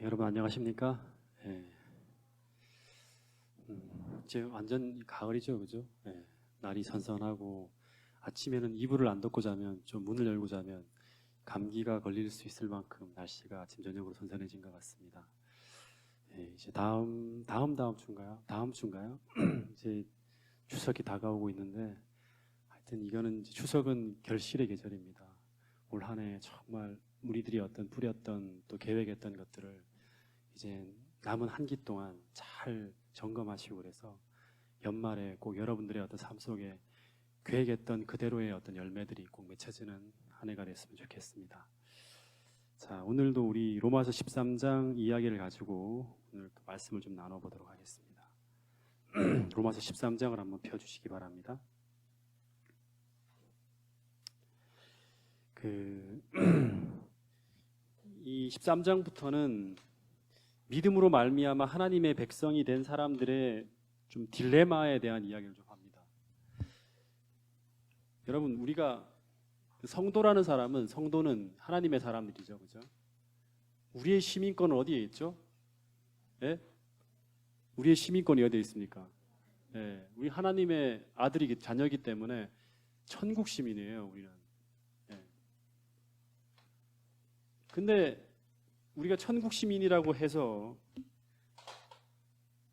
여러분 안녕하십니까? 예. 이제 완전 가을이죠, 그죠? 예. 날이 선선하고 아침에는 이불을 안 덮고 자면 좀 문을 열고 자면 감기가 걸릴 수 있을 만큼 날씨가 아침 저녁으로 선선해진 것 같습니다. 예, 이제 다음 주인가요? 다음 주인가요? 이제 추석이 다가오고 있는데 하여튼 이거는 이제 추석은 결실의 계절입니다. 올 한 해 정말 우리들이 어떤 뿌렸던 또 계획했던 것들을 이제 남은 한 기 동안 잘 점검하시고 그래서 연말에 꼭 여러분들의 어떤 삶 속에 계획했던 그대로의 어떤 열매들이 꼭 맺혀지는 한 해가 됐으면 좋겠습니다. 자, 오늘도 우리 로마서 13장 이야기를 가지고 오늘 또 말씀을 좀 나눠보도록 하겠습니다. 로마서 13장을 한번 펴주시기 바랍니다. 이 13장부터는 믿음으로 말미암아 하나님의 백성이 된 사람들의 좀 딜레마에 대한 이야기를 좀 합니다. 여러분, 우리가 성도라는 사람은 성도는 하나님의 사람들이죠, 그죠? 우리의 시민권은 어디에 있죠? 예? 우리의 시민권이 어디에 있습니까? 예, 우리 하나님의 아들이기 자녀이기 때문에 천국 시민이에요, 우리는. 예. 근데 우리가 천국 시민이라고 해서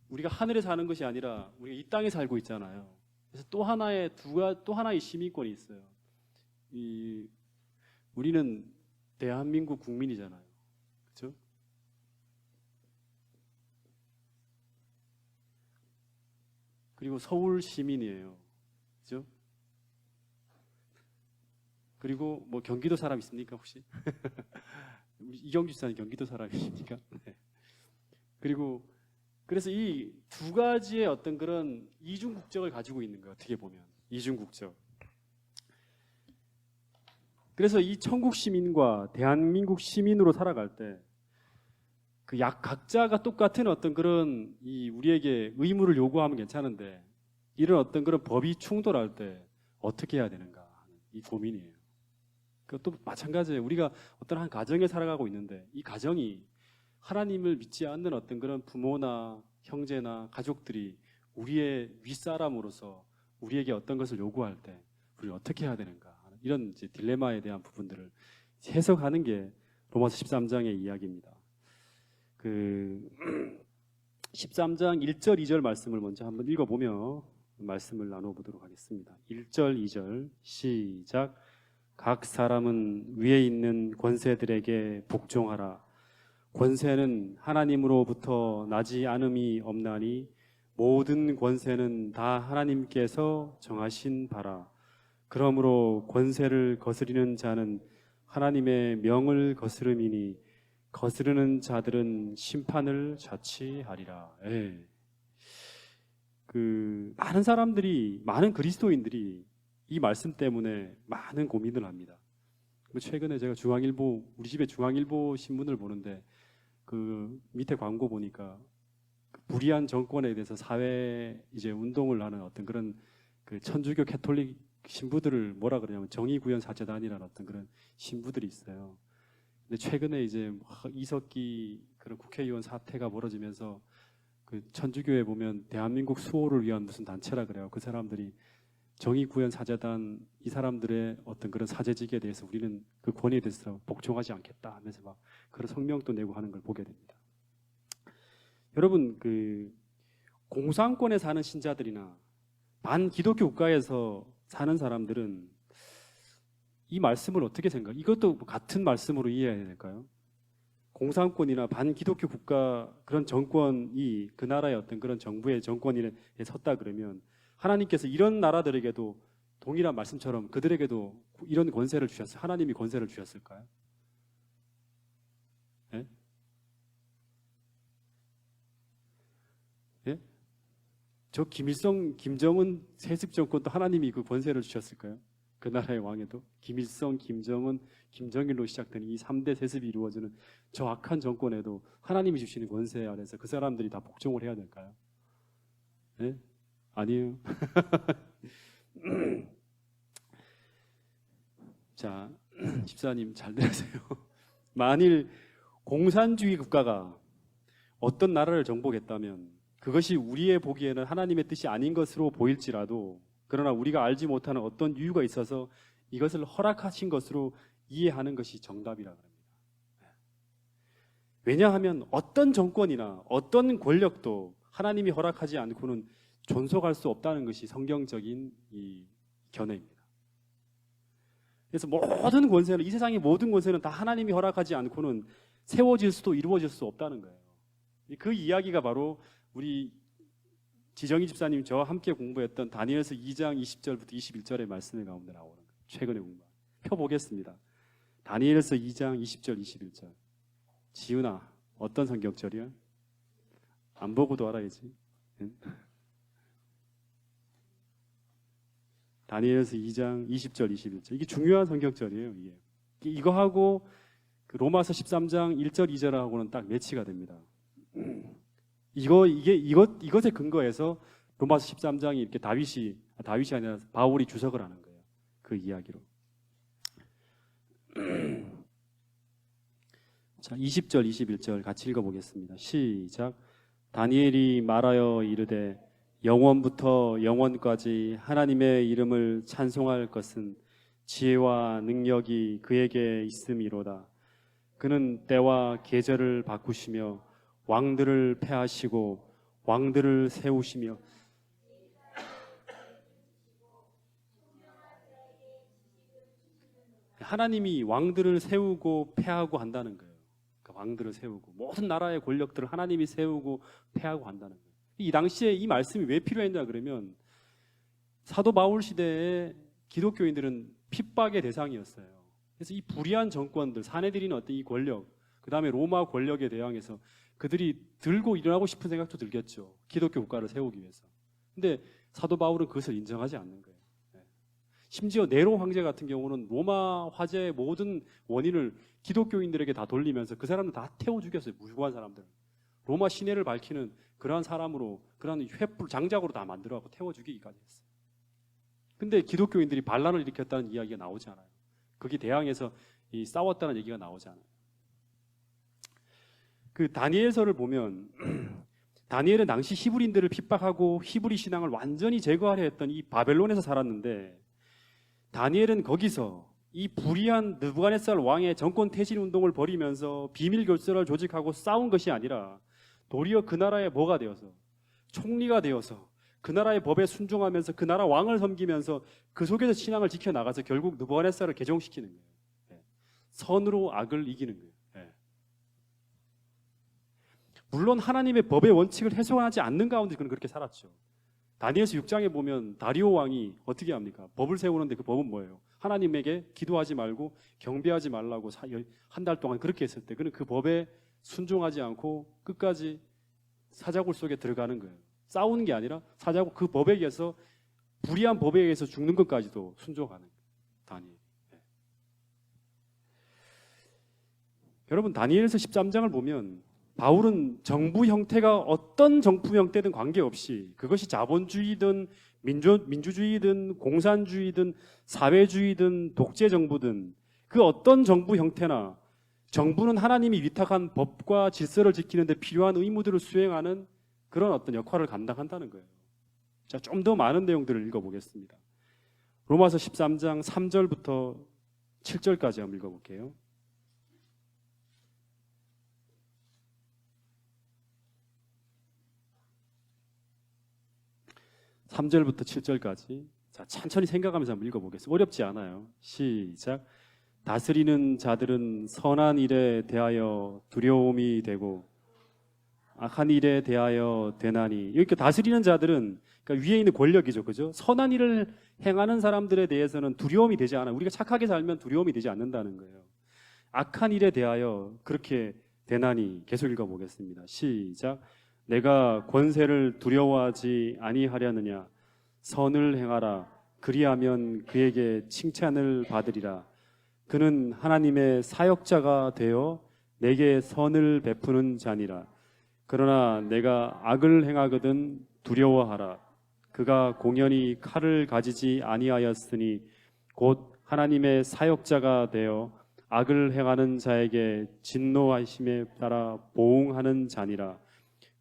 우리가 하늘에 사는 것이 아니라 우리가 이 땅에 살고 있잖아요. 그래서 또 하나의 시민권이 있어요. 우리는 대한민국 국민이잖아요. 그렇죠? 그리고 서울 시민이에요. 그렇죠? 그리고 뭐 경기도 사람 있습니까 혹시? 우리 이경주 지사님 경기도 사람이십니까? 네. 그리고 그래서 이 두 가지의 어떤 그런 이중 국적을 가지고 있는 거예요. 어떻게 보면 이중 국적. 그래서 이 천국 시민과 대한민국 시민으로 살아갈 때 그 각자가 똑같은 어떤 그런 우리에게 의무를 요구하면 괜찮은데 이런 어떤 그런 법이 충돌할 때 어떻게 해야 되는가 하는 이 고민이에요. 그것도 마찬가지예요. 우리가 어떤 한 가정에 살아가고 있는데 이 가정이 하나님을 믿지 않는 어떤 그런 부모나 형제나 가족들이 우리의 윗사람으로서 우리에게 어떤 것을 요구할 때 우리를 어떻게 해야 되는가 하는 이런 이제 딜레마에 대한 부분들을 해석하는 게 로마서 13장의 이야기입니다. 13장 1절 2절 말씀을 먼저 한번 읽어보며 말씀을 나눠보도록 하겠습니다. 1절 2절 시작. 각 사람은 위에 있는 권세들에게 복종하라. 권세는 하나님으로부터 나지 않음이 없나니 모든 권세는 다 하나님께서 정하신 바라. 그러므로 권세를 거스리는 자는 하나님의 명을 거스름이니 거스르는 자들은 심판을 자취하리라. 예. 많은 사람들이, 많은 그리스도인들이 이 말씀 때문에 많은 고민을 합니다. 최근에 제가 우리 집에 중앙일보 신문을 보는데 그 밑에 광고 보니까 불의한 정권에 대해서 사회 이제 운동을 하는 어떤 그런 그 천주교 캐톨릭 신부들을 뭐라 그러냐면 정의구현 사제단이라는 어떤 그런 신부들이 있어요. 근데 최근에 이제 이석기 그런 국회의원 사태가 벌어지면서 그 천주교에 보면 대한민국 수호를 위한 무슨 단체라 그래요. 그 사람들이 정의구현 사제단 이 사람들의 어떤 그런 사제직에 대해서 우리는 그 권위에 대해서 복종하지 않겠다 하면서 막 그런 성명도 내고 하는 걸 보게 됩니다. 여러분 공산권에 사는 신자들이나 반기독교 국가에서 사는 사람들은 이 말씀을 어떻게 생각해요? 이것도 같은 말씀으로 이해해야 될까요? 공산권이나 반기독교 국가 그런 정권이 그 나라의 어떤 그런 정부의 정권에 섰다 그러면 하나님께서 이런 나라들에게도 동일한 말씀처럼 그들에게도 이런 권세를 주셨어요. 하나님이 권세를 주셨을까요? 예? 예? 저 김일성, 김정은 세습 정권도 하나님이 그 권세를 주셨을까요? 그 나라의 왕에도 김일성, 김정은, 김정일로 시작된 이 3대 세습이 이루어지는 저 악한 정권에도 하나님이 주시는 권세 아래서 그 사람들이 다 복종을 해야 될까요? 예? 아니에요. 자, 집사님 잘 들으세요. 만일 공산주의 국가가 어떤 나라를 정복했다면 그것이 우리의 보기에는 하나님의 뜻이 아닌 것으로 보일지라도, 그러나 우리가 알지 못하는 어떤 이유가 있어서 이것을 허락하신 것으로 이해하는 것이 정답이라 합니다. 왜냐하면 어떤 정권이나 어떤 권력도 하나님이 허락하지 않고는 존속할 수 없다는 것이 성경적인 이 견해입니다. 그래서 모든 권세는, 이 세상의 모든 권세는 다 하나님이 허락하지 않고는 세워질 수도 이루어질 수 없다는 거예요. 그 이야기가 바로 우리 지정희 집사님 저와 함께 공부했던 다니엘서 2장 20절부터 21절의 말씀의 가운데 나오는 거예요. 최근에 공부. 펴보겠습니다. 다니엘서 2장 20절 21절. 지은아, 어떤 성경절이야? 안 보고도 알아야지. 응? 다니엘서 2장 20절 21절. 이게 중요한 성경절이에요. 이거하고 그 로마서 13장 1절 2절하고는 딱 매치가 됩니다. 이것에 근거해서 로마서 13장이 이렇게 다윗이 아니라 바울이 주석을 하는 거예요. 그 이야기로. 자, 20절 21절 같이 읽어보겠습니다. 시작. 다니엘이 말하여 이르되 영원부터 영원까지 하나님의 이름을 찬송할 것은 지혜와 능력이 그에게 있음이로다. 그는 때와 계절을 바꾸시며 왕들을 패하시고 왕들을 세우시며 하나님이 왕들을 세우고 패하고 한다는 거예요. 왕들을 세우고 모든 나라의 권력들을 하나님이 세우고 패하고 한다는 거예요. 이 당시에 이 말씀이 왜 필요했냐 그러면 사도 바울 시대에 기독교인들은 핍박의 대상이었어요. 그래서 이 불의한 정권들, 사내들이는 어떤 이 권력, 그 다음에 로마 권력에 대항해서 그들이 들고 일어나고 싶은 생각도 들겠죠. 기독교 국가를 세우기 위해서. 근데 사도 바울은 그것을 인정하지 않는 거예요. 심지어 네로 황제 같은 경우는 로마 화제의 모든 원인을 기독교인들에게 다 돌리면서 그 사람들 다 태워 죽였어요. 무고한 사람들. 로마 시내를 밝히는 그러한 사람으로, 그러한 횃불 장작으로 다 만들어갖고 태워 죽이기까지 했어요. 근데 기독교인들이 반란을 일으켰다는 이야기가 나오지 않아요. 거기에 대항해서 싸웠다는 얘기가 나오지 않아요. 그 다니엘서를 보면 다니엘은 당시 히브리인들을 핍박하고 히브리 신앙을 완전히 제거하려 했던 이 바벨론에서 살았는데, 다니엘은 거기서 이 불의한 느부갓네살 왕의 정권 퇴진 운동을 벌이면서 비밀 결사를 조직하고 싸운 것이 아니라 도리어 그 나라의 뭐가 되어서, 총리가 되어서 그 나라의 법에 순종하면서 그 나라 왕을 섬기면서 그 속에서 신앙을 지켜나가서 결국 느부갓네살을 개종시키는 거예요. 선으로 악을 이기는 거예요. 물론 하나님의 법의 원칙을 훼손하지 않는 가운데 그는 그렇게 살았죠. 다니엘서 6장에 보면 다리오 왕이 어떻게 합니까? 법을 세우는데 그 법은 뭐예요? 하나님에게 기도하지 말고 경배하지 말라고 한 달 동안 그렇게 했을 때 그는 그 법에 순종하지 않고 끝까지 사자굴 속에 들어가는 거예요. 싸우는 게 아니라 사자굴 그 법에 의해서, 불의한 법에 의해서 죽는 것까지도 순종하는 거예요. 다니엘. 여러분, 다니엘서 13장을 보면 바울은 정부 형태가 어떤 정부 형태든 관계없이, 그것이 자본주의든 민주주의든 공산주의든 사회주의든 독재정부든 그 어떤 정부 형태나 정부는 하나님이 위탁한 법과 질서를 지키는 데 필요한 의무들을 수행하는 그런 어떤 역할을 감당한다는 거예요. 자, 좀 더 많은 내용들을 읽어보겠습니다. 로마서 13장 3절부터 7절까지 한번 읽어볼게요. 3절부터 7절까지. 자, 천천히 생각하면서 한번 읽어보겠습니다. 어렵지 않아요. 시작. 다스리는 자들은 선한 일에 대하여 두려움이 되고 악한 일에 대하여 되나니. 이렇게 다스리는 자들은 그러니까 위에 있는 권력이죠, 그죠? 선한 일을 행하는 사람들에 대해서는 두려움이 되지 않아요. 우리가 착하게 살면 두려움이 되지 않는다는 거예요. 악한 일에 대하여 그렇게 되나니. 계속 읽어보겠습니다. 시작. 내가 권세를 두려워하지 아니하려느냐. 선을 행하라. 그리하면 그에게 칭찬을 받으리라. 그는 하나님의 사역자가 되어 내게 선을 베푸는 자니라. 그러나 내가 악을 행하거든 두려워하라. 그가 공연히 칼을 가지지 아니하였으니 곧 하나님의 사역자가 되어 악을 행하는 자에게 진노하심에 따라 보응하는 자니라.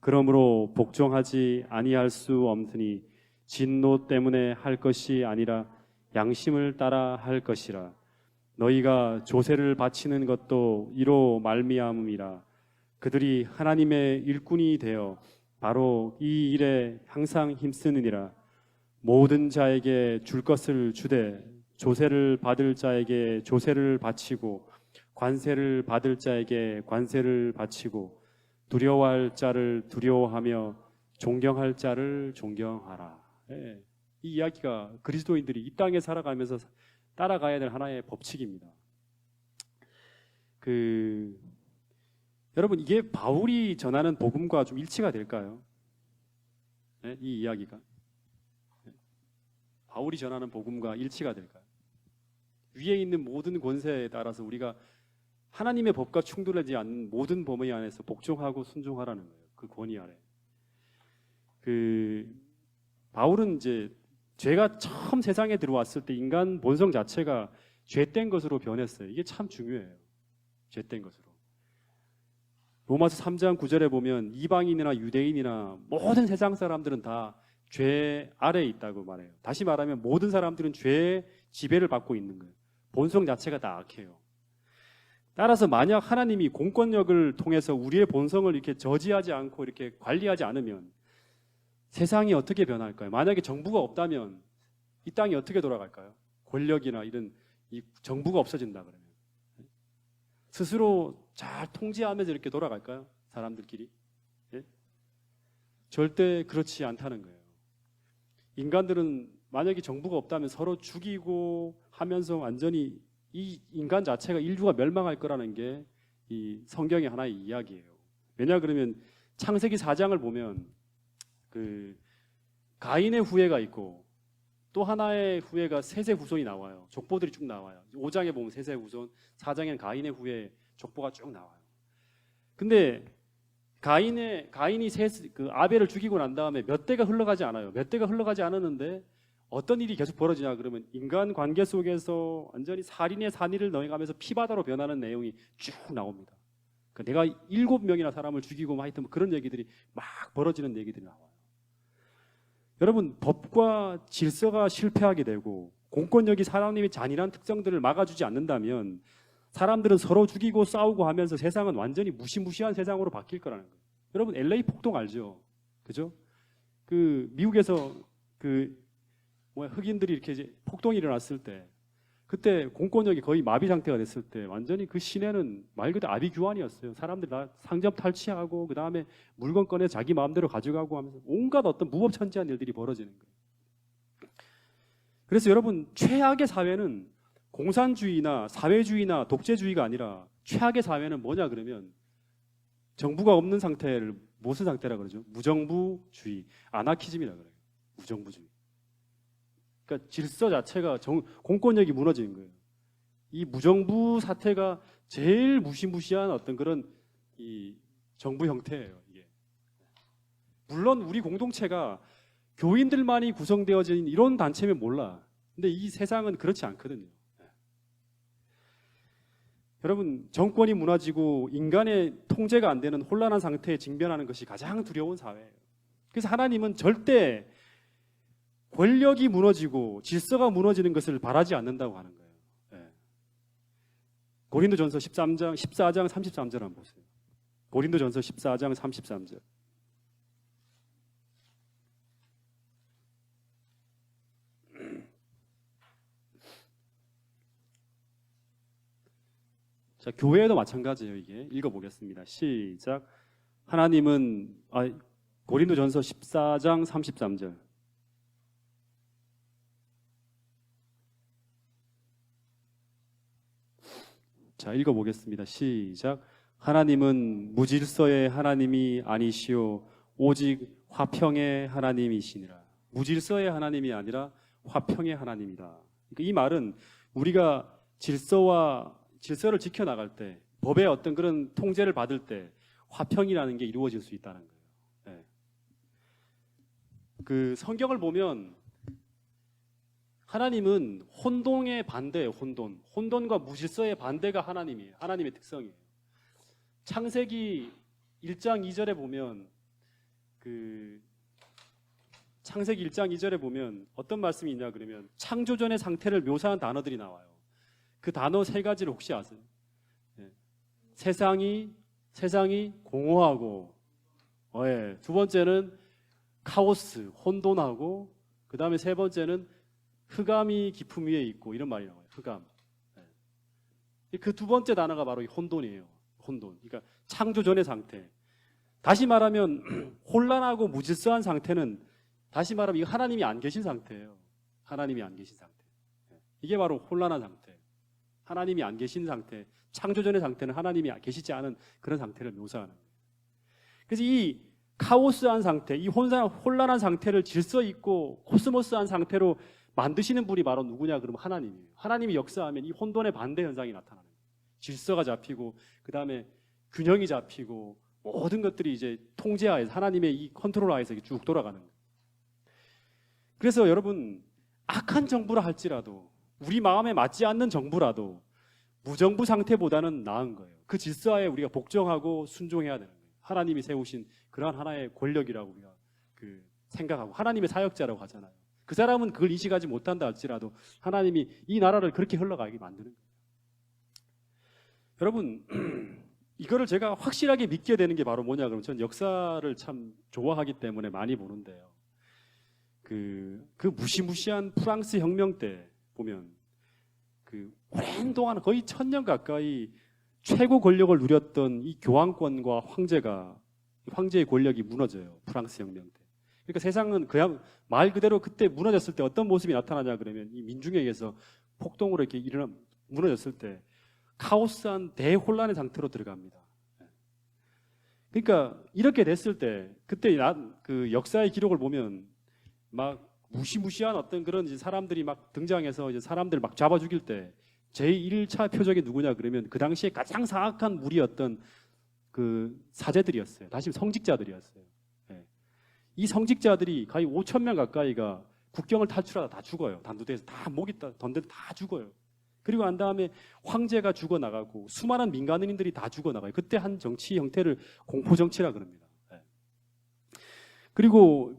그러므로 복종하지 아니할 수 없으니 진노 때문에 할 것이 아니라 양심을 따라 할 것이라. 너희가 조세를 바치는 것도 이로 말미암음이라. 그들이 하나님의 일꾼이 되어 바로 이 일에 항상 힘쓰느니라. 모든 자에게 줄 것을 주되 조세를 받을 자에게 조세를 바치고 관세를 받을 자에게 관세를 바치고 두려워할 자를 두려워하며 존경할 자를 존경하라. 예, 이 이야기가 그리스도인들이 이 땅에 살아가면서 따라가야 될 하나의 법칙입니다. 여러분, 이게 바울이 전하는 복음과 좀 일치가 될까요? 네, 이 이야기가 바울이 전하는 복음과 일치가 될까요? 위에 있는 모든 권세에 따라서 우리가 하나님의 법과 충돌하지 않는 모든 범위 안에서 복종하고 순종하라는 거예요. 그 권위 아래. 바울은 이제 죄가 처음 세상에 들어왔을 때 인간 본성 자체가 죄된 것으로 변했어요. 이게 참 중요해요. 죄된 것으로. 로마서 3장 9절에 보면 이방인이나 유대인이나 모든 세상 사람들은 다 죄 아래에 있다고 말해요. 다시 말하면 모든 사람들은 죄의 지배를 받고 있는 거예요. 본성 자체가 다 악해요. 따라서 만약 하나님이 공권력을 통해서 우리의 본성을 이렇게 저지하지 않고 이렇게 관리하지 않으면 세상이 어떻게 변할까요? 만약에 정부가 없다면 이 땅이 어떻게 돌아갈까요? 권력이나 이런 이 정부가 없어진다 그러면 스스로 잘 통제하면서 이렇게 돌아갈까요? 사람들끼리? 예? 절대 그렇지 않다는 거예요. 인간들은 만약에 정부가 없다면 서로 죽이고 하면서 완전히 이 인간 자체가 인류가 멸망할 거라는 게 이 성경의 하나의 이야기예요. 왜냐 그러면 창세기 4장을 보면 가인의 후예가 있고 또 하나의 후예가 셋의 후손이 나와요. 족보들이 쭉 나와요. 5장에 보면 셋의 후손, 4장에는 가인의 후예 족보가 쭉 나와요. 근데 가인이 아벨을 죽이고 난 다음에 몇 대가 흘러가지 않아요. 몇 대가 흘러가지 않았는데 어떤 일이 계속 벌어지냐 그러면 인간 관계 속에서 완전히 살인의 산이를 넘어가면서 피바다로 변하는 내용이 쭉 나옵니다. 그러니까 내가 7명이나 사람을 죽이고 하여튼 그런 얘기들이 막 벌어지는 얘기들이 나와요. 여러분, 법과 질서가 실패하게 되고 공권력이 사람님의 잔인한 특성들을 막아주지 않는다면 사람들은 서로 죽이고 싸우고 하면서 세상은 완전히 무시무시한 세상으로 바뀔 거라는 거예요. 여러분, LA 폭동 알죠? 그죠? 미국에서 흑인들이 이렇게 이제 폭동이 일어났을 때 그때 공권력이 거의 마비 상태가 됐을 때 완전히 그 시내는 말 그대로 아비규환이었어요. 사람들 다 상점 탈취하고 그 다음에 물건 꺼내 자기 마음대로 가져가고 하면서 온갖 어떤 무법천지한 일들이 벌어지는 거예요. 그래서 여러분, 최악의 사회는 공산주의나 사회주의나 독재주의가 아니라 최악의 사회는 뭐냐 그러면 정부가 없는 상태를 무슨 상태라 그러죠? 무정부주의, 아나키즘이라 그래요. 무정부주의. 그러니까 질서 자체가 공권력이 무너지는 거예요. 이 무정부 사태가 제일 무시무시한 어떤 그런 이 정부 형태예요. 이게. 물론 우리 공동체가 교인들만이 구성되어진 이런 단체면 몰라. 근데 이 세상은 그렇지 않거든요. 여러분, 정권이 무너지고 인간의 통제가 안 되는 혼란한 상태에 직면하는 것이 가장 두려운 사회예요. 그래서 하나님은 절대 권력이 무너지고 질서가 무너지는 것을 바라지 않는다고 하는 거예요. 고린도전서 14장 33절 한번 보세요. 고린도전서 14장 33절. 자, 교회도 마찬가지예요. 이게 읽어보겠습니다. 시작. 하나님은 고린도전서 14장 33절. 자, 읽어보겠습니다. 시작. 하나님은 무질서의 하나님이 아니시오 오직 화평의 하나님이시니라. 무질서의 하나님이 아니라 화평의 하나님이다. 그러니까 이 말은 우리가 질서를 지켜나갈 때, 법의 어떤 그런 통제를 받을 때 화평이라는 게 이루어질 수 있다는 거예요. 그 성경을 보면 하나님은 혼돈의 반대예요. 혼돈과 무질서의 반대가 하나님이에요. 하나님의 특성이에요. 창세기 1장 2절에 보면 그 창세기 1장 2절에 보면 어떤 말씀이 있냐 그러면 창조전의 상태를 묘사한 단어들이 나와요. 그 단어 세 가지를 혹시 아세요? 예. 세상이 공허하고, 예. 두 번째는 카오스, 혼돈하고, 그 다음에 세 번째는 흑암이 깊음 위에 있고, 이런 말이 나와요. 흑암. 예. 그 두 번째 단어가 바로 이 혼돈이에요. 혼돈. 그러니까 창조전의 상태. 다시 말하면 혼란하고 무질서한 상태는 다시 말하면 이거 하나님이 안 계신 상태예요. 하나님이 안 계신 상태. 이게 바로 혼란한 상태. 하나님이 안 계신 상태. 창조전의 상태는 하나님이 계시지 않은 그런 상태를 묘사하는 거예요. 그래서 이 카오스한 상태, 이 혼란한 상태를 질서 있고 코스모스한 상태로 만드시는 분이 바로 누구냐 그러면 하나님이에요. 하나님이 역사하면 이 혼돈의 반대 현상이 나타나는 거예요. 질서가 잡히고 그 다음에 균형이 잡히고 모든 것들이 이제 통제하에서 하나님의 이 컨트롤 하에서 쭉 돌아가는 거예요. 그래서 여러분 악한 정부라 할지라도 우리 마음에 맞지 않는 정부라도 무정부 상태보다는 나은 거예요. 그 질서하에 우리가 복종하고 순종해야 되는 거예요. 하나님이 세우신 그러한 하나의 권력이라고 우리가 생각하고 하나님의 사역자라고 하잖아요. 그 사람은 그걸 인식하지 못한다 할지라도 하나님이 이 나라를 그렇게 흘러가게 만드는 거예요. 여러분 이거를 제가 확실하게 믿게 되는 게 바로 뭐냐 그러면 저는 역사를 참 좋아하기 때문에 많이 보는데요. 그 무시무시한 프랑스 혁명 때 보면 오랜 동안 거의 1000년 가까이 최고 권력을 누렸던 이 교황권과 황제의 권력이 무너져요. 프랑스 혁명 때. 그러니까 세상은 그냥 말 그대로 그때 무너졌을 때 어떤 모습이 나타나냐 그러면 이 민중에 의해서 폭동으로 이렇게 무너졌을 때 카오스한 대혼란의 상태로 들어갑니다. 그러니까 이렇게 됐을 때 그때 그 역사의 기록을 보면 막 무시무시한 어떤 그런 사람들이 막 등장해서 이제 사람들 막 잡아 죽일 때 제1차 표적이 누구냐 그러면 그 당시에 가장 사악한 무리였던 그 사제들이었어요. 다시 성직자들이었어요. 예. 이 성직자들이 거의 5,000명 가까이가 국경을 탈출하다 다 죽어요. 단두대에서 다 목이 던데 다 죽어요. 그리고 난 다음에 황제가 죽어나가고 수많은 민간인들이 다 죽어나가요. 그때 한 정치 형태를 공포정치라 그럽니다. 예. 그리고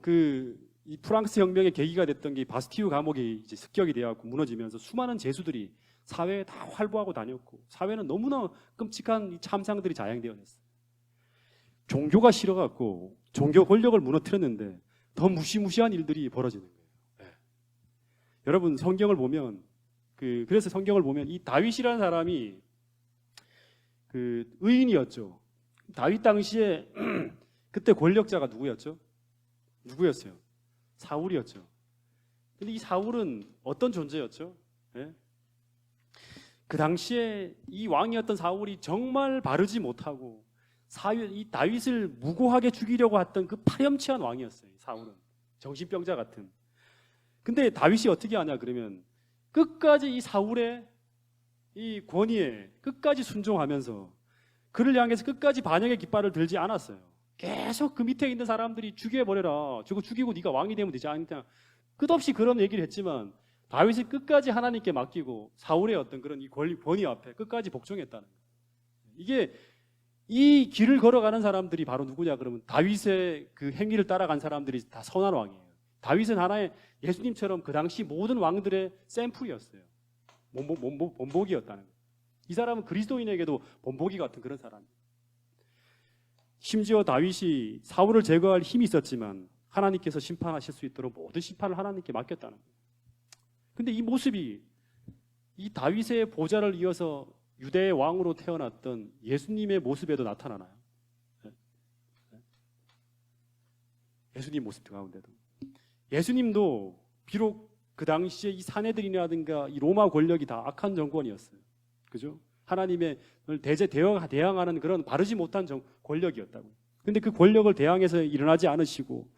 이 프랑스 혁명의 계기가 됐던 게 바스티유 감옥이 이제 습격이 되어갖고 무너지면서 수많은 죄수들이 사회에 다 활보하고 다녔고 사회는 너무나 끔찍한 참상들이 자행되어졌어요. 종교가 싫어갖고 종교 권력을 무너뜨렸는데 더 무시무시한 일들이 벌어지는 거예요. 네. 여러분 성경을 보면 그래서 성경을 보면 이 다윗이라는 사람이 의인이었죠. 다윗 당시에 그때 권력자가 누구였죠? 누구였어요? 사울이었죠. 근데 이 사울은 어떤 존재였죠? 네? 그 당시에 이 왕이었던 사울이 정말 바르지 못하고 이 다윗을 무고하게 죽이려고 했던 그 파렴치한 왕이었어요. 사울은 정신병자 같은. 근데 다윗이 어떻게 하냐 그러면 끝까지 이 사울의 이 권위에 끝까지 순종하면서 그를 향해서 끝까지 반역의 깃발을 들지 않았어요. 계속 그 밑에 있는 사람들이 죽여버려라. 저거 죽이고 네가 왕이 되면 되지 않냐. 끝없이 그런 얘기를 했지만 다윗이 끝까지 하나님께 맡기고 사울의 어떤 그런 이 권위 앞에 끝까지 복종했다는 거예요. 이게 이 길을 걸어가는 사람들이 바로 누구냐 그러면 다윗의 그 행위를 따라간 사람들이 다 선한 왕이에요. 다윗은 하나의 예수님처럼 그 당시 모든 왕들의 샘플이었어요. 본보기였다는 거예요. 이 사람은 그리스도인에게도 본보기 같은 그런 사람이에요. 심지어 다윗이 사울을 제거할 힘이 있었지만 하나님께서 심판하실 수 있도록 모든 심판을 하나님께 맡겼다는 거예요. 근데 이 모습이 이 다윗의 보좌를 이어서 유대의 왕으로 태어났던 예수님의 모습에도 나타나나요? 예수님 모습 가운데도. 예수님도 비록 그 당시에 이 사내들이라든가 이 로마 권력이 다 악한 정권이었어요. 그죠? 하나님의 대항하는 그런 바르지 못한 권력이었다고. 근데 그 권력을 대항해서 일어나지 않으시고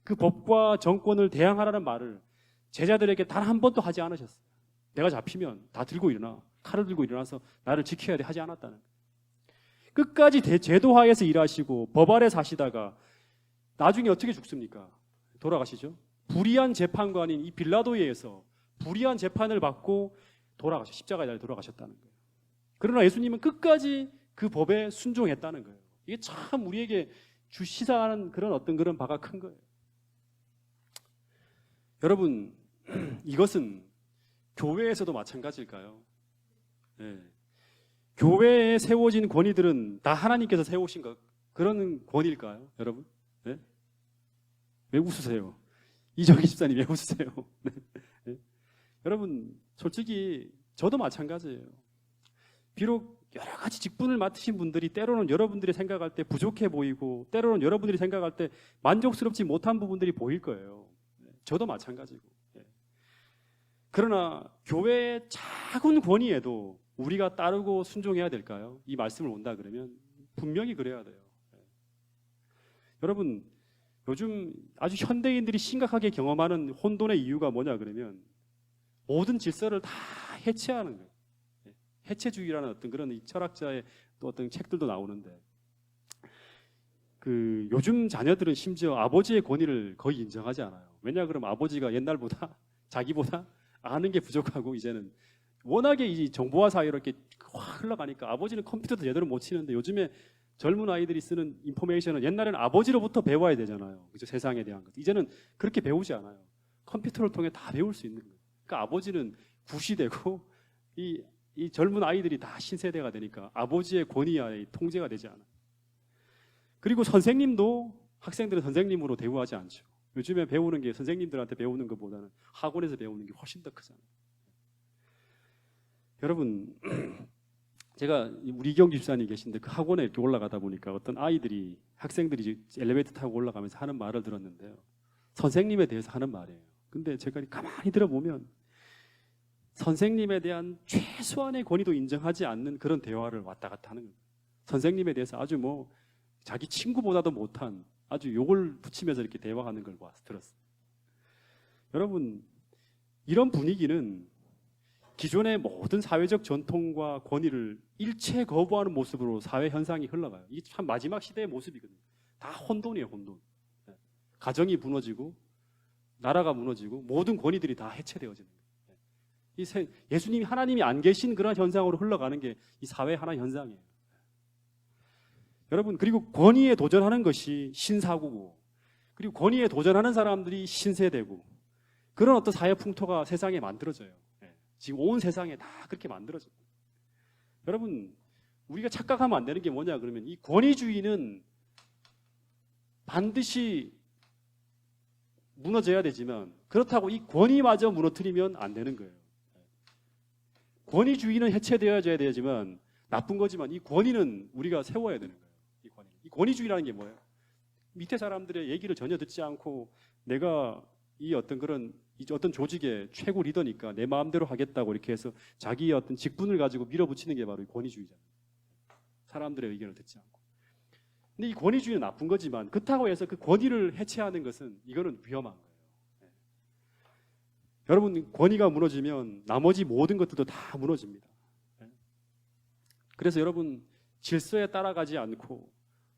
그 법과 정권을 대항하라는 말을 제자들에게 단 한 번도 하지 않으셨어요. 내가 잡히면 다 들고 일어나. 칼을 들고 일어나서 나를 지켜야 돼 하지 않았다는 거예요. 끝까지 제도화에서 일하시고 법 아래 사시다가 나중에 어떻게 죽습니까? 돌아가시죠. 불의한 재판관인 이 빌라도에 의해서 불의한 재판을 받고 십자가에 달려 돌아가셨다는 거예요. 그러나 예수님은 끝까지 그 법에 순종했다는 거예요. 이게 참 우리에게 주시사하는 그런 바가 큰 거예요. 여러분, 이것은 교회에서도 마찬가지일까요? 네. 교회에 세워진 권위들은 다 하나님께서 세우신 그런 권위일까요? 여러분? 네? 왜 웃으세요? 이정희 집사님 왜 웃으세요? 네. 네. 여러분, 솔직히 저도 마찬가지예요. 비록 여러 가지 직분을 맡으신 분들이 때로는 여러분들이 생각할 때 부족해 보이고 때로는 여러분들이 생각할 때 만족스럽지 못한 부분들이 보일 거예요. 저도 마찬가지고. 그러나 교회의 작은 권위에도 우리가 따르고 순종해야 될까요? 이 말씀을 온다 그러면 분명히 그래야 돼요. 여러분, 요즘 아주 현대인들이 심각하게 경험하는 혼돈의 이유가 뭐냐 그러면 모든 질서를 다 해체하는 거예요. 해체주의라는 어떤 그런 철학자의 또 어떤 책들도 나오는데 요즘 자녀들은 심지어 아버지의 권위를 거의 인정하지 않아요. 왜냐 그러면 아버지가 옛날보다 자기보다 아는 게 부족하고 이제는 워낙에 이 정보화 사회로 이렇게 확 흘러가니까 아버지는 컴퓨터도 제대로 못 치는데 요즘에 젊은 아이들이 쓰는 인포메이션은 옛날에는 아버지로부터 배워야 되잖아요. 그죠? 세상에 대한 것. 이제는 그렇게 배우지 않아요. 컴퓨터를 통해 다 배울 수 있는 거예요. 그러니까 아버지는 구시되고 이 젊은 아이들이 다 신세대가 되니까 아버지의 권위하에 통제가 되지 않아요. 그리고 선생님도 학생들은 선생님으로 대우하지 않죠. 요즘에 배우는 게 선생님들한테 배우는 것보다는 학원에서 배우는 게 훨씬 더 크잖아요. 여러분, 제가 우리 이경 집사님 계신데 그 학원에 이렇게 올라가다 보니까 어떤 학생들이 엘리베이터 타고 올라가면서 하는 말을 들었는데요. 선생님에 대해서 하는 말이에요. 근데 제가 가만히 들어보면 선생님에 대한 최소한의 권위도 인정하지 않는 그런 대화를 왔다 갔다 하는 거예요. 선생님에 대해서 아주 자기 친구보다도 못한 아주 욕을 붙이면서 이렇게 대화하는 걸 들었어요. 여러분, 이런 분위기는 기존의 모든 사회적 전통과 권위를 일체 거부하는 모습으로 사회 현상이 흘러가요. 이게 참 마지막 시대의 모습이거든요. 다 혼돈이에요, 혼돈. 가정이 무너지고 나라가 무너지고 모든 권위들이 다 해체되어지는 거예요. 예수님이 하나님이 안 계신 그런 현상으로 흘러가는 게 이 사회 하나의 현상이에요. 여러분, 그리고 권위에 도전하는 것이 신사고고 그리고 권위에 도전하는 사람들이 신세대고 그런 어떤 사회 풍토가 세상에 만들어져요. 지금 온 세상에 다 그렇게 만들어져요. 여러분, 우리가 착각하면 안 되는 게 뭐냐 그러면 이 권위주의는 반드시 무너져야 되지만 그렇다고 이 권위마저 무너뜨리면 안 되는 거예요. 권위주의는 해체되어야 되지만 나쁜 거지만 이 권위는 우리가 세워야 되는 거예요. 이 권위주의라는 게 뭐예요? 밑에 사람들의 얘기를 전혀 듣지 않고 내가 이 어떤 조직의 최고 리더니까 내 마음대로 하겠다고 이렇게 해서 자기의 어떤 직분을 가지고 밀어붙이는 게 바로 이 권위주의잖아요. 사람들의 의견을 듣지 않고. 근데 이 권위주의는 나쁜 거지만 그렇다고 해서 그 권위를 해체하는 것은 이거는 위험한 거예요. 여러분, 권위가 무너지면 나머지 모든 것들도 다 무너집니다. 그래서 여러분, 질서에 따라가지 않고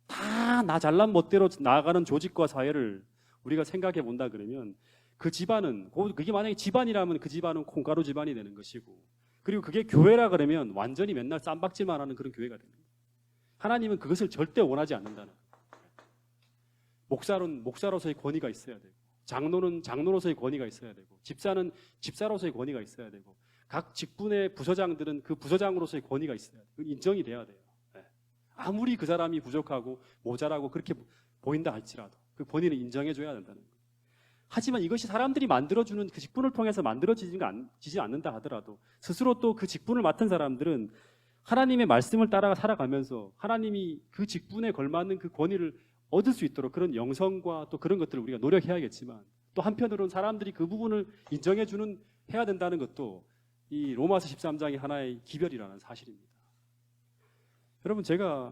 다 나 잘난 멋대로 나아가는 조직과 사회를 우리가 생각해 본다 그러면 그 집안은, 그게 만약에 집안이라면 그 집안은 콩가루 집안이 되는 것이고 그리고 그게 교회라 그러면 완전히 맨날 쌈박질만 하는 그런 교회가 됩니다. 하나님은 그것을 절대 원하지 않는다는 거예요. 목사는 목사로서의 권위가 있어야 되고 장로는 장로로서의 권위가 있어야 되고 집사는 집사로서의 권위가 있어야 되고 각 직분의 부서장들은 그 부서장으로서의 권위가 있어야 돼요. 인정이 돼야 돼요. 아무리 그 사람이 부족하고 모자라고 그렇게 보인다 할지라도 그 권위는 인정해줘야 된다는 거예요. 하지만 이것이 사람들이 만들어주는 그 직분을 통해서 만들어지지 않는다 하더라도 스스로 또 그 직분을 맡은 사람들은 하나님의 말씀을 따라 살아가면서 하나님이 그 직분에 걸맞는 그 권위를 얻을 수 있도록 그런 영성과 또 그런 것들을 우리가 노력해야겠지만 또 한편으로는 사람들이 그 부분을 인정해주는 해야 된다는 것도 이 로마서 13장의 하나의 기별이라는 사실입니다. 여러분, 제가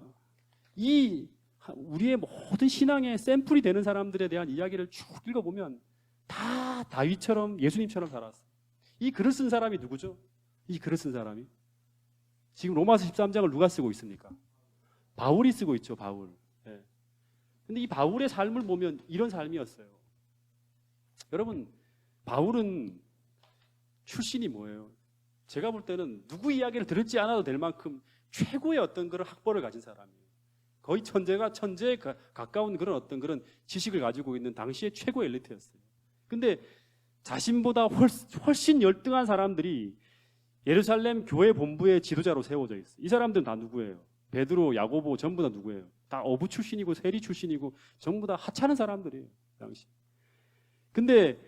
우리의 모든 신앙의 샘플이 되는 사람들에 대한 이야기를 쭉 읽어보면 다 다윗처럼 예수님처럼 살았어요. 이 글을 쓴 사람이 누구죠? 이 글을 쓴 사람이 지금 로마서 13장을 누가 쓰고 있습니까? 바울이 쓰고 있죠. 바울. 근데 이 바울의 삶을 보면 이런 삶이었어요. 여러분, 바울은 출신이 뭐예요? 제가 볼 때는 누구 이야기를 들었지 않아도 될 만큼 최고의 어떤 그런 학벌을 가진 사람이에요. 거의 천재에 가까운 그런 어떤 그런 지식을 가지고 있는 당시의 최고 엘리트였어요. 근데 자신보다 훨씬 열등한 사람들이 예루살렘 교회 본부의 지도자로 세워져 있어요. 이 사람들은 다 누구예요? 베드로, 야고보 전부 다 누구예요? 다 어부 출신이고 세리 출신이고 전부 다 하찮은 사람들이에요. 당시. 근데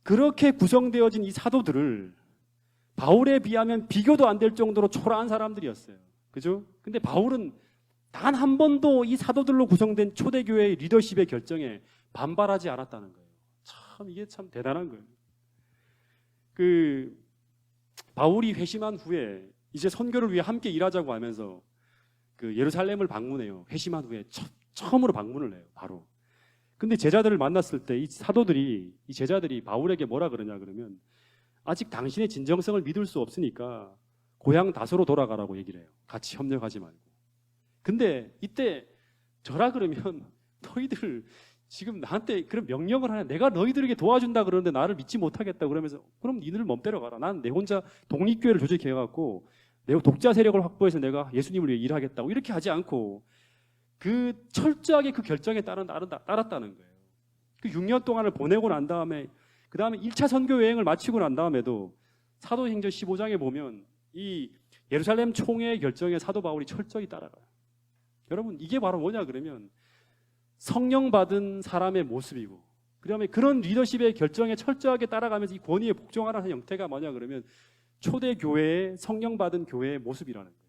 그렇게 구성되어진 이 사도들을 바울에 비하면 비교도 안 될 정도로 초라한 사람들이었어요. 그죠? 근데 바울은 단 한 번도 이 사도들로 구성된 초대교회의 리더십의 결정에 반발하지 않았다는 거예요. 참 이게 참 대단한 거예요. 바울이 회심한 후에 이제 선교를 위해 함께 일하자고 하면서 예루살렘을 방문해요. 회심한 후에 처음으로 방문을 해요. 바로. 근데 제자들을 만났을 때 이 제자들이 바울에게 뭐라 그러냐 그러면 아직 당신의 진정성을 믿을 수 없으니까 고향 다소로 돌아가라고 얘기를 해요. 같이 협력하지 말고. 근데 이때 저라 그러면 너희들 지금 나한테 그런 명령을 하냐, 내가 너희들에게 도와준다 그러는데 나를 믿지 못하겠다 그러면서 그럼 니들 맘대로 가라. 난 내 혼자 독립교회를 조직해갖고 내가 독자 세력을 확보해서 내가 예수님을 위해 일하겠다고 이렇게 하지 않고 철저하게 그 결정에 따랐다는 거예요. 6년 동안을 보내고 난 다음에 그 다음에 1차 선교 여행을 마치고 난 다음에도 사도행전 15장에 보면 이 예루살렘 총회의 결정에 사도 바울이 철저히 따라가요. 여러분 이게 바로 뭐냐 그러면 성령 받은 사람의 모습이고 그다음에 그런 리더십의 결정에 철저하게 따라가면서 이 권위에 복종하라는 형태가 뭐냐 그러면 초대 교회의 성령 받은 교회의 모습이라는 거예요.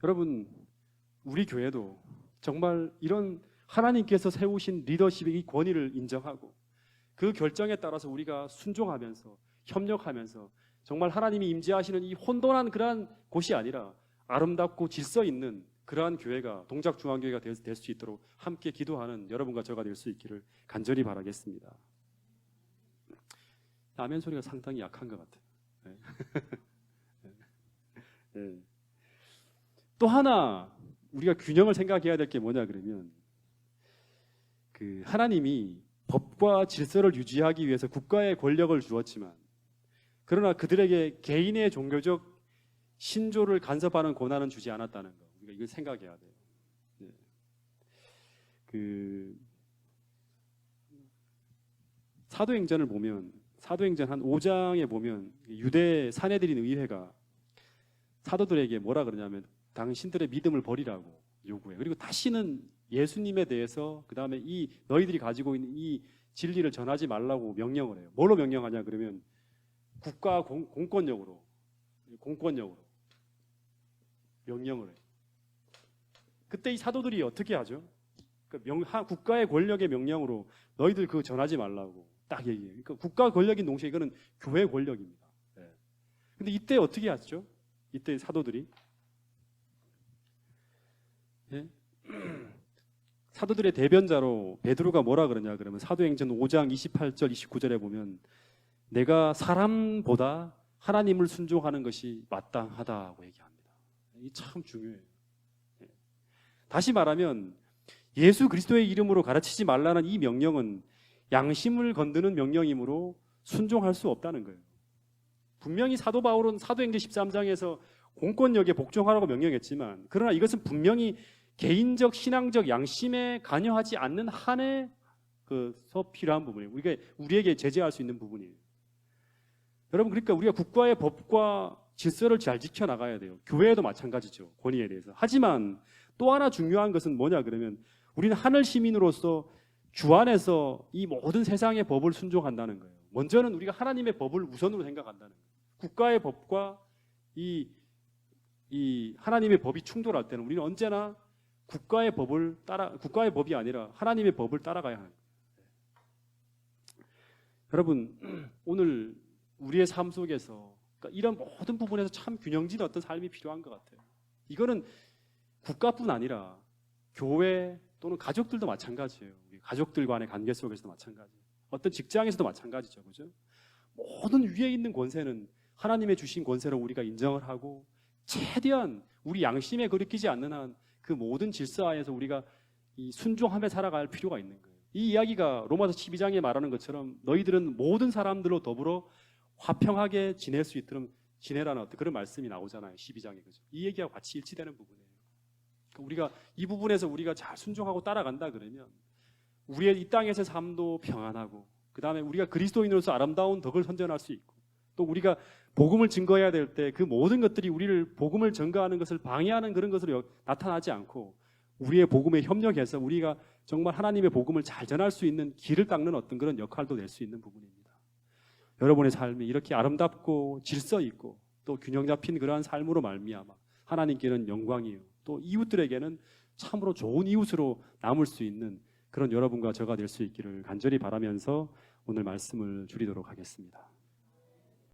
여러분 우리 교회도 정말 이런 하나님께서 세우신 리더십의 이 권위를 인정하고 그 결정에 따라서 우리가 순종하면서 협력하면서 정말 하나님이 임재하시는 이 혼돈한 그러한 곳이 아니라 아름답고 질서 있는 그러한 교회가 동작중앙교회가 될 수 있도록 함께 기도하는 여러분과 저가 될 수 있기를 간절히 바라겠습니다. 아멘 소리가 상당히 약한 것 같아요. 네. 네. 또 하나 우리가 균형을 생각해야 될 게 뭐냐 그러면 하나님이 법과 질서를 유지하기 위해서 국가에 권력을 주었지만 그러나 그들에게 개인의 종교적 신조를 간섭하는 권한은 주지 않았다는 거. 우리가 이걸 생각해야 돼요. 네. 사도행전을 보면 사도행전 한 5장에 보면 유대 사내들인 의회가 사도들에게 뭐라 그러냐면 당신들의 믿음을 버리라고 요구해요. 그리고 다시는 예수님에 대해서 그 다음에 이 너희들이 가지고 있는 이 진리를 전하지 말라고 명령을 해요. 뭘로 명령하냐 그러면 국가 공권력으로 명령을 해요. 그때 이 사도들이 어떻게 하죠? 국가의 권력의 명령으로 너희들 그거 전하지 말라고 딱 얘기해요. 그러니까 국가 권력인 동시에 이거는 교회 권력입니다. 네. 근데 이때 어떻게 하죠? 이때 사도들이 네? 사도들의 대변자로 베드로가 뭐라 그러냐 그러면 사도행전 5장 28절 29절에 보면 내가 사람보다 하나님을 순종하는 것이 마땅하다고 얘기합니다. 이게 참 중요해요. 다시 말하면 예수 그리스도의 이름으로 가르치지 말라는 이 명령은 양심을 건드는 명령이므로 순종할 수 없다는 거예요. 분명히 사도 바울은 사도행전 13장에서 공권력에 복종하라고 명령했지만 그러나 이것은 분명히 개인적 신앙적 양심에 관여하지 않는 한에서 필요한 부분이에요. 우리에게 제재할 수 있는 부분이에요. 여러분 그러니까 우리가 국가의 법과 질서를 잘 지켜나가야 돼요. 교회에도 마찬가지죠. 권위에 대해서. 하지만 또 하나 중요한 것은 뭐냐 그러면 우리는 하늘 시민으로서 주 안에서 이 모든 세상의 법을 순종한다는 거예요. 먼저는 우리가 하나님의 법을 우선으로 생각한다는 거예요. 국가의 법과 이 하나님의 법이 충돌할 때는 우리는 언제나 국가의 법이 아니라 하나님의 법을 따라가야 하는 거예요. 여러분 오늘 우리의 삶 속에서 그러니까 이런 모든 부분에서 참 균형진 어떤 삶이 필요한 것 같아요. 이거는 국가뿐 아니라 교회 또는 가족들도 마찬가지예요. 우리 가족들 간의 관계 속에서도 마찬가지예요. 어떤 직장에서도 마찬가지죠. 그죠? 모든 위에 있는 권세는 하나님의 주신 권세로 우리가 인정을 하고 최대한 우리 양심에 거리끼지 않는 한 그 모든 질서 하에서 우리가 이 순종하며 살아갈 필요가 있는 거예요. 이 이야기가 로마서 12장에 말하는 것처럼 너희들은 모든 사람들로 더불어 화평하게 지낼 수 있도록 지내라는 어떤 그런 말씀이 나오잖아요. 12장에. 그죠? 이 얘기와 같이 일치되는 부분이에요. 우리가 이 부분에서 우리가 잘 순종하고 따라간다 그러면 우리의 이 땅에서의 삶도 평안하고, 그 다음에 우리가 그리스도인으로서 아름다운 덕을 선전할 수 있고, 또 우리가 복음을 증거해야 될 때 그 모든 것들이 우리를 복음을 증거하는 것을 방해하는 그런 것으로 나타나지 않고 우리의 복음에 협력해서 우리가 정말 하나님의 복음을 잘 전할 수 있는 길을 닦는 어떤 그런 역할도 낼 수 있는 부분입니다. 여러분의 삶이 이렇게 아름답고 질서 있고 또 균형 잡힌 그러한 삶으로 말미암아 하나님께는 영광이요, 또 이웃들에게는 참으로 좋은 이웃으로 남을 수 있는 그런 여러분과 저가 될 수 있기를 간절히 바라면서 오늘 말씀을 줄이도록 하겠습니다.